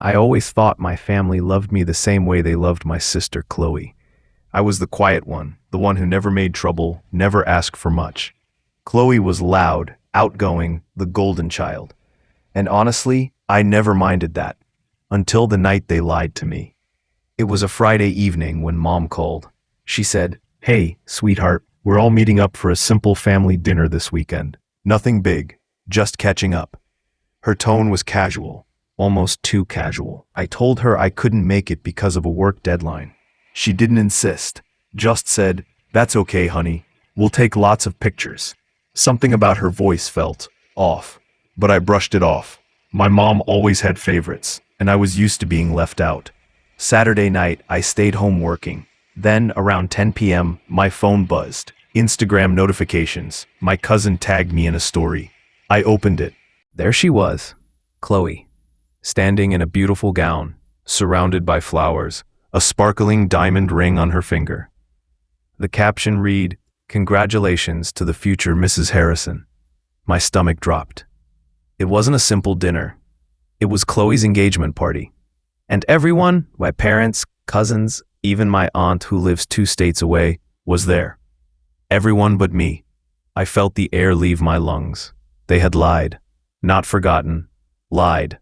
I always thought my family loved me the same way they loved my sister Chloe. I was the quiet one, the one who never made trouble, never asked for much. Chloe was loud, outgoing, the golden child. And honestly, I never minded that, until the night they lied to me. It was a Friday evening when Mom called. She said, "Hey, sweetheart, we're all meeting up for a simple family dinner this weekend. Nothing big, just catching up." Her tone was casual, almost too casual. I told her I couldn't make it because of a work deadline. She didn't insist, just said, "That's okay, honey. We'll take lots of pictures." Something about her voice felt off, but I brushed it off. My mom always had favorites, and I was used to being left out. Saturday night, I stayed home working. Then, around 10 p.m., my phone buzzed. Instagram notifications. My cousin tagged me in a story. I opened it. There she was, Chloe, standing in a beautiful gown, surrounded by flowers, a sparkling diamond ring on her finger. The caption read, "Congratulations to the future Mrs. Harrison." My stomach dropped. It wasn't a simple dinner. It was Chloe's engagement party. And everyone, my parents, cousins, even my aunt who lives 2 states away, was there. Everyone but me. I felt the air leave my lungs. They had lied. Not forgotten. Lied.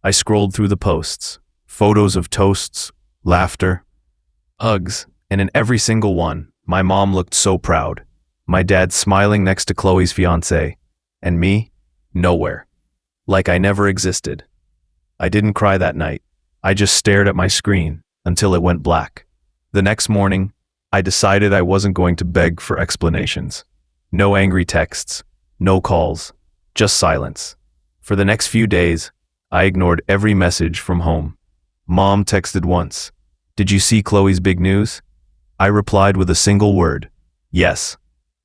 I scrolled through the posts. Photos of toasts, laughter, hugs, and in every single one, my mom looked so proud. My dad smiling next to Chloe's fiancé. And me? Nowhere. Like I never existed. I didn't cry that night. I just stared at my screen until it went black. The next morning, I decided I wasn't going to beg for explanations. No angry texts, no calls, just silence. For the next few days, I ignored every message from home. Mom texted once, "Did you see Chloe's big news?" I replied with a single word, "Yes."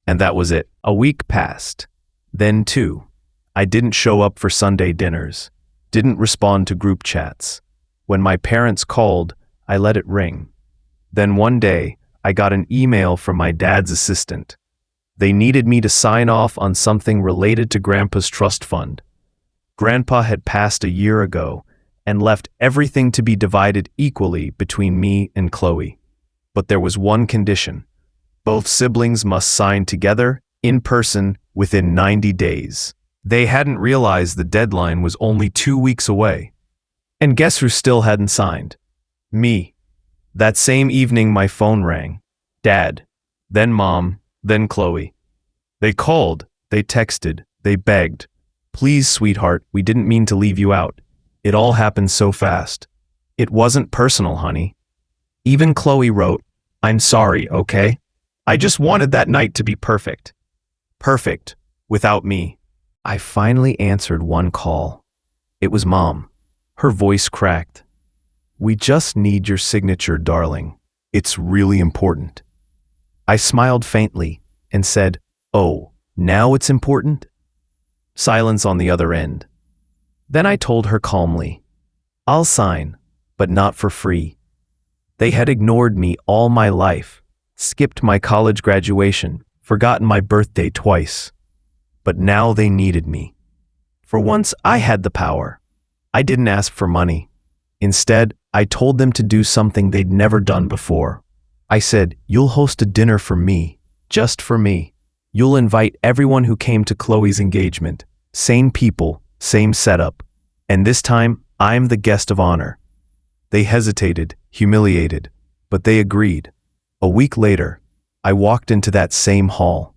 And that was it. A week passed. Then 2. I didn't show up for Sunday dinners, didn't respond to group chats. When my parents called, I let it ring. Then one day, I got an email from my dad's assistant. They needed me to sign off on something related to Grandpa's trust fund. Grandpa had passed a year ago and left everything to be divided equally between me and Chloe. But there was one condition. Both siblings must sign together, in person, within 90 days. They hadn't realized the deadline was only 2 weeks away. And guess who still hadn't signed? Me. That same evening my phone rang. Dad, then Mom, then Chloe. They called, they texted, they begged. "Please, sweetheart, we didn't mean to leave you out. It all happened so fast." It wasn't personal, honey. Even Chloe wrote, "I'm sorry, okay? I just wanted that night to be perfect." Perfect, without me. I finally answered one call. It was Mom. Her voice cracked. "We just need your signature, darling. It's really important." I smiled faintly and said, "Oh, now it's important?" Silence on the other end. Then I told her calmly, "I'll sign, but not for free." They had ignored me all my life, skipped my college graduation, forgotten my birthday twice. But now they needed me. For once, I had the power. I didn't ask for money. Instead, I told them to do something they'd never done before. I said, "You'll host a dinner for me, just for me. You'll invite everyone who came to Chloe's engagement. Same people, same setup. And this time, I'm the guest of honor." They hesitated, humiliated, but they agreed. A week later, I walked into that same hall,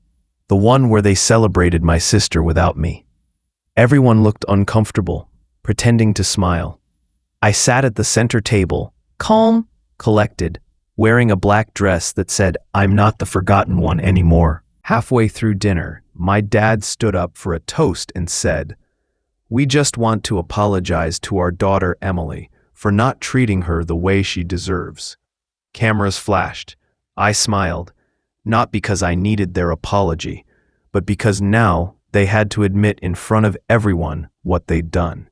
the one where they celebrated my sister without me. Everyone looked uncomfortable, pretending to smile. I sat at the center table, calm, collected, wearing a black dress that said, "I'm not the forgotten one anymore." Halfway through dinner, my dad stood up for a toast and said, "We just want to apologize to our daughter Emily for not treating her the way she deserves." Cameras flashed. I smiled, not because I needed their apology, but because now they had to admit in front of everyone what they'd done.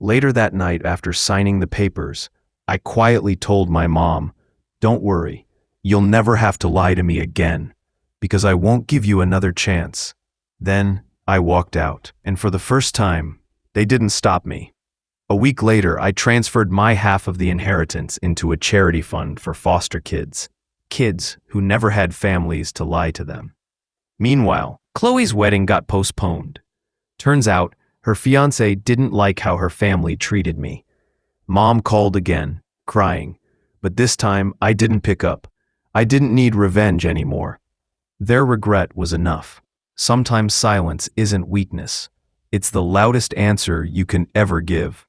Later that night, after signing the papers, I quietly told my mom, "Don't worry, you'll never have to lie to me again, because I won't give you another chance." Then I walked out, and for the first time, they didn't stop me. A week later, I transferred my half of the inheritance into a charity fund for foster kids. Kids who never had families to lie to them. Meanwhile, Chloe's wedding got postponed. Turns out, her fiancé didn't like how her family treated me. Mom called again, crying, but this time I didn't pick up. I didn't need revenge anymore. Their regret was enough. Sometimes silence isn't weakness. It's the loudest answer you can ever give.